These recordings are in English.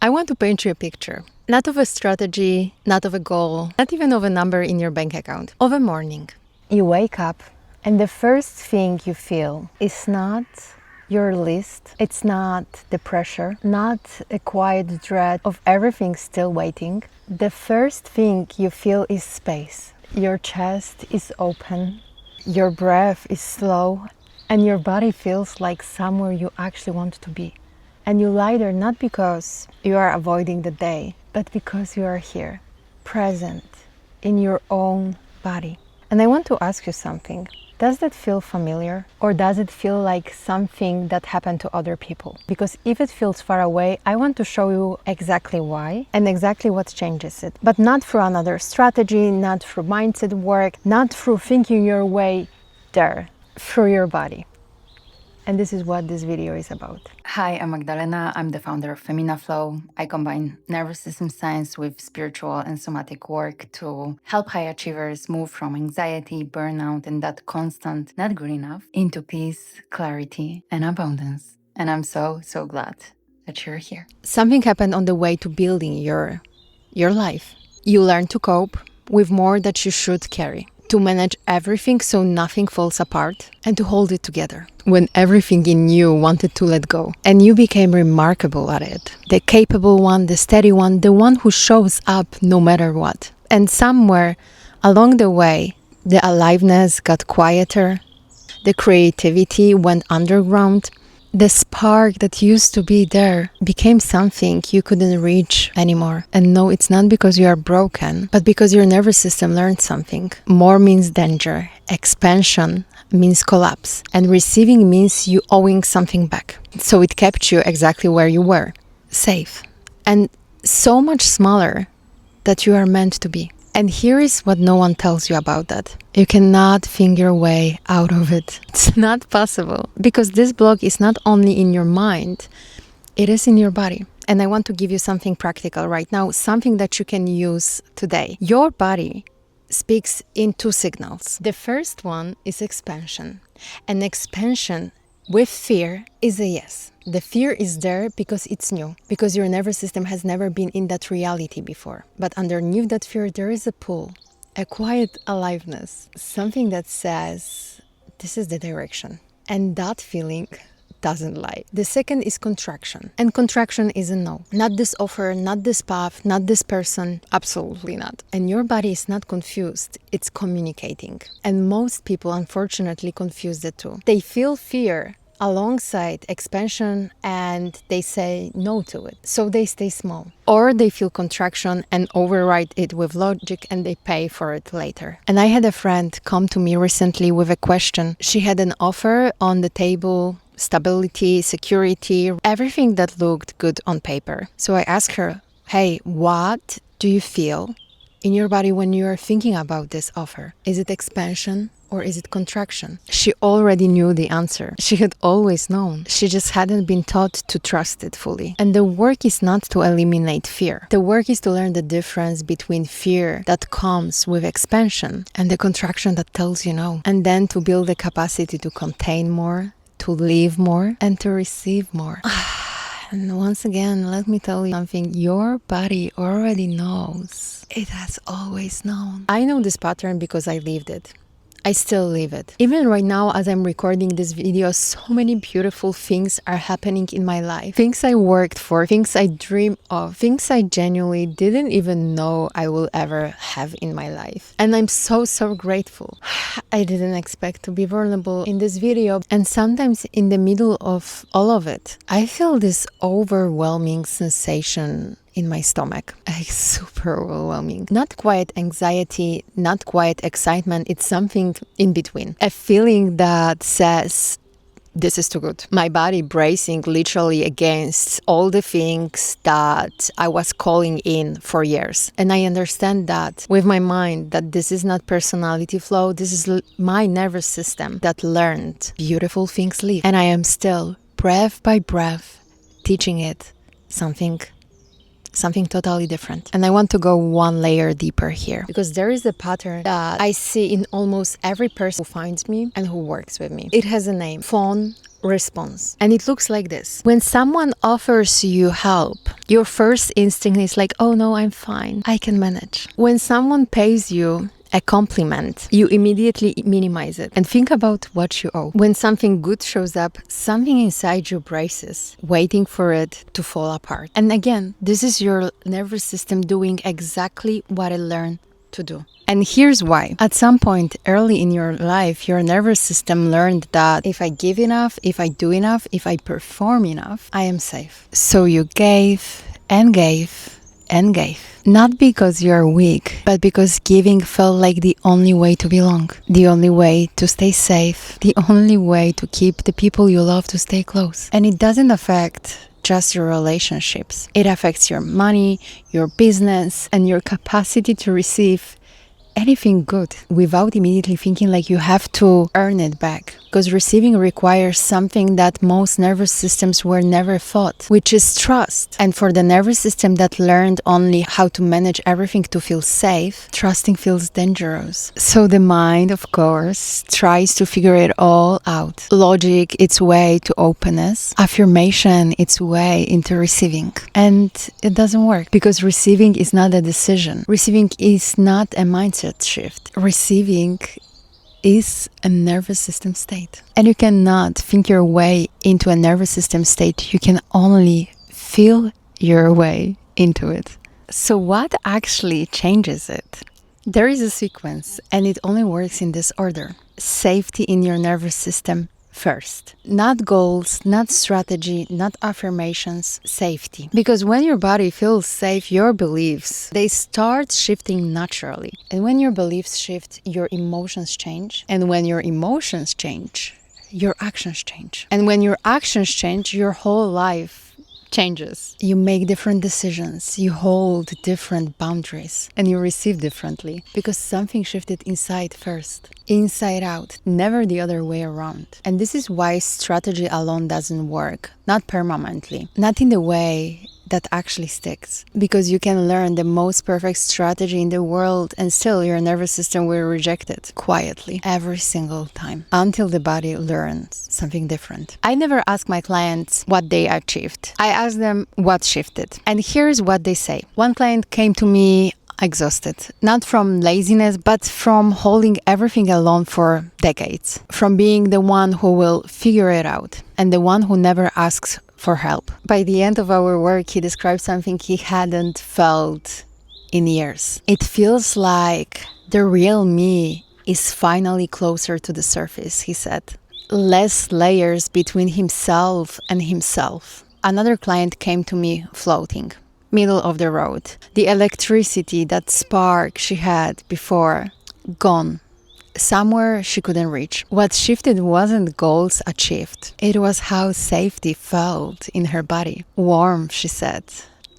I want to paint you a picture. Not of a strategy, not of a goal, not even of a number in your bank account. Of a morning. You wake up and the first thing you feel is not your list. It's not the pressure, not a quiet dread of everything still waiting. The first thing you feel is space. Your chest is open, your breath is slow, and your body feels like somewhere you actually want to be. And you lie there not because you are avoiding the day, but because you are here, present in your own body. And I want to ask you something. Does that feel familiar? Or does it feel like something that happened to other people? Because if it feels far away, I want to show you exactly why and exactly what changes it. But not through another strategy, not through mindset work, not through thinking your way there, through your body. And this is what this video is about. Hi, I'm Magdalena. I'm the founder of Femina Flow. I combine nervous system science with spiritual and somatic work to help high achievers move from anxiety, burnout, and that constant not good enough into peace, clarity, and abundance. And I'm so glad that you're here. Something happened on the way to building your life. You learn to cope with more that you should carry, to manage everything so nothing falls apart, and to hold it together when everything in you wanted to let go. And you became remarkable at it. The capable one, the steady one, the one who shows up no matter what. And somewhere along the way, the aliveness got quieter, the creativity went underground. The spark that used to be there became something you couldn't reach anymore. And no, it's not because you are broken, but because your nervous system learned something. More means danger. Expansion means collapse. And receiving means you owing something back. So it kept you exactly where you were. Safe. And so much smaller that you are meant to be. And here is what no one tells you about that. You cannot think your way out of it. It's not possible. Because this block is not only in your mind, it is in your body. And I want to give you something practical right now, something that you can use today. Your body speaks in two signals. The first one is expansion. And expansion with fear is a yes. The fear is there because it's new, because your nervous system has never been in that reality before. But underneath that fear, there is a pull, a quiet aliveness, something that says, this is the direction. And that feeling doesn't lie. The second is contraction. And contraction is a no. Not this offer, not this path, not this person, absolutely not. And your body is not confused, it's communicating. And most people unfortunately confuse the two. They feel fear alongside expansion and they say no to it. So they stay small. Or they feel contraction and override it with logic and they pay for it later. And I had a friend come to me recently with a question. She had an offer on the table, stability, security, everything that looked good on paper. So I asked her, hey, what do you feel in your body when you are thinking about this offer? Is it expansion or is it contraction? She already knew the answer. She had always known. She just hadn't been taught to trust it fully. And the work is not to eliminate fear. The work is to learn the difference between fear that comes with expansion and the contraction that tells you no. And then to build the capacity to contain more, to live more, and to receive more. And once again, let me tell you something. Your body already knows. It has always known. I know this pattern because I lived it. I still live it. Even right now, as I'm recording this video, so many beautiful things are happening in my life. Things I worked for, things I dream of, things I genuinely didn't even know I will ever have in my life. And I'm so grateful. I didn't expect to be vulnerable in this video. And sometimes in the middle of all of it, I feel this overwhelming sensation in my stomach. Like super overwhelming. Not quite anxiety, not quite excitement. It's something in between. A feeling that says, this is too good. My body bracing literally against all the things that I was calling in for years. And I understand that with my mind, that this is not personality flow. This is my nervous system that learned beautiful things live. And I am still, breath by breath, teaching it something something totally different. And I want to go one layer deeper here because there is a pattern that I see in almost every person who finds me and who works with me. It has a name, fawn response. And it looks like this. When someone offers you help, your first instinct is like, oh no, I'm fine, I can manage. When someone pays you a compliment, you immediately minimize it and think about what you owe. When something good shows up, something inside you braces, waiting for it to fall apart. And again, this is your nervous system doing exactly what it learned to do. And here's why. At some point early in your life, your nervous system learned that if I give enough, if I do enough, if I perform enough, I am safe. So you gave and gave and gave. Not because you're weak, but because giving felt like the only way to belong, the only way to stay safe, the only way to keep the people you love to stay close. And it doesn't affect just your relationships. It affects your money, your business, and your capacity to receive anything good without immediately thinking like you have to earn it back. Because receiving requires something that most nervous systems were never taught, which is trust. And for the nervous system that learned only how to manage everything to feel safe, trusting feels dangerous. So the mind, of course, tries to figure it all out. Logic, its way to openness. Affirmation, its way into receiving. And it doesn't work because receiving is not a decision. Receiving is not a mindset shift. Receiving is a nervous system state. And you cannot think your way into a nervous system state. You can only feel your way into it. So what actually changes it? There is a sequence and it only works in this order. Safety in your nervous system first. Not goals, not strategy, not affirmations, safety. Because when your body feels safe, your beliefs, they start shifting naturally. And when your beliefs shift, your emotions change. And when your emotions change, your actions change. And when your actions change, your whole life changes. You make different decisions, you hold different boundaries, and you receive differently because something shifted inside first. Inside out, never the other way around. And this is why strategy alone doesn't work, not permanently, not in the way that actually sticks. Because you can learn the most perfect strategy in the world and still your nervous system will reject it quietly every single time until the body learns something different. I never ask my clients what they achieved. I ask them what shifted. And here's what they say. One client came to me exhausted, not from laziness, but from holding everything alone for decades, from being the one who will figure it out and the one who never asks for help. By the end of our work, he described something he hadn't felt in years. It feels like the real me is finally closer to the surface, he said. Less layers between himself and himself. Another client came to me floating, middle of the road. The electricity, that spark she had before, gone. Somewhere she couldn't reach. What shifted wasn't goals achieved. It was how safety felt in her body. Warmth, she said.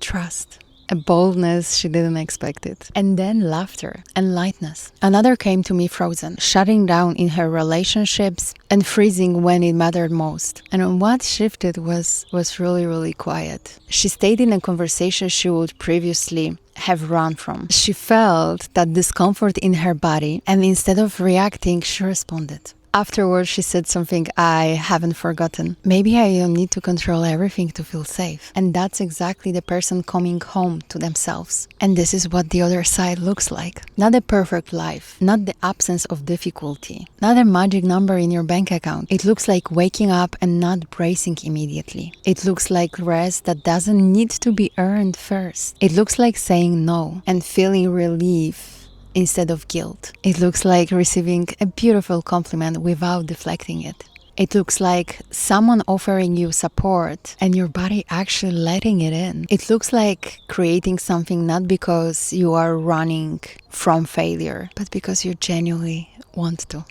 Trust. A boldness she didn't expect it. And then laughter and lightness. Another came to me frozen, shutting down in her relationships and freezing when it mattered most. And what shifted was really, really quiet. She stayed in a conversation she would previously have run from. She felt that discomfort in her body, and instead of reacting, she responded. Afterwards, she said something I haven't forgotten. Maybe I don't need to control everything to feel safe. And that's exactly the person coming home to themselves. And this is what the other side looks like. Not a perfect life, not the absence of difficulty, not a magic number in your bank account. It looks like waking up and not bracing immediately. It looks like rest that doesn't need to be earned first. It looks like saying no and feeling relief instead of guilt. It looks like receiving a beautiful compliment without deflecting it. It looks like someone offering you support and your body actually letting it in. It looks like creating something not because you are running from failure, but because you genuinely want to.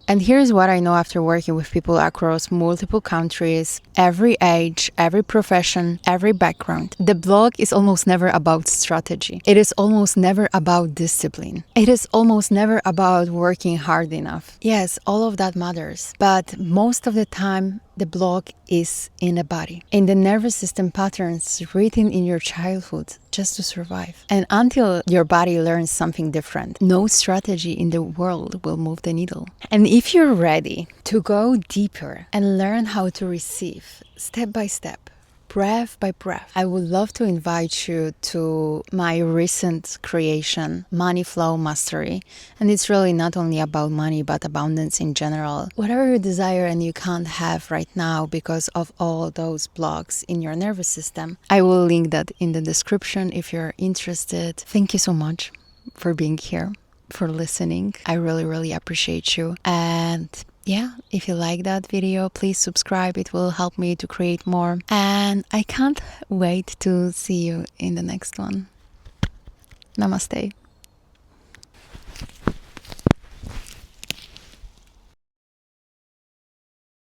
And here's what I know after working with people across multiple countries, every age, every profession, every background. The blog is almost never about strategy. It is almost never about discipline. It is almost never about working hard enough. Yes, all of that matters. But most of the time, The block is in the body, in the nervous system patterns written in your childhood just to survive. And until your body learns something different, no strategy in the world will move the needle. And if you're ready to go deeper and learn how to receive step by step, breath by breath, I would love to invite you to my recent creation, Money Flow Mastery. And it's really not only about money, but abundance in general. Whatever you desire and you can't have right now because of all those blocks in your nervous system, I will link that in the description if you're interested. Thank you so much for being here, for listening. I really, really appreciate you. And yeah, if you like that video, please subscribe. It will help me to create more. And I can't wait to see you in the next one. Namaste.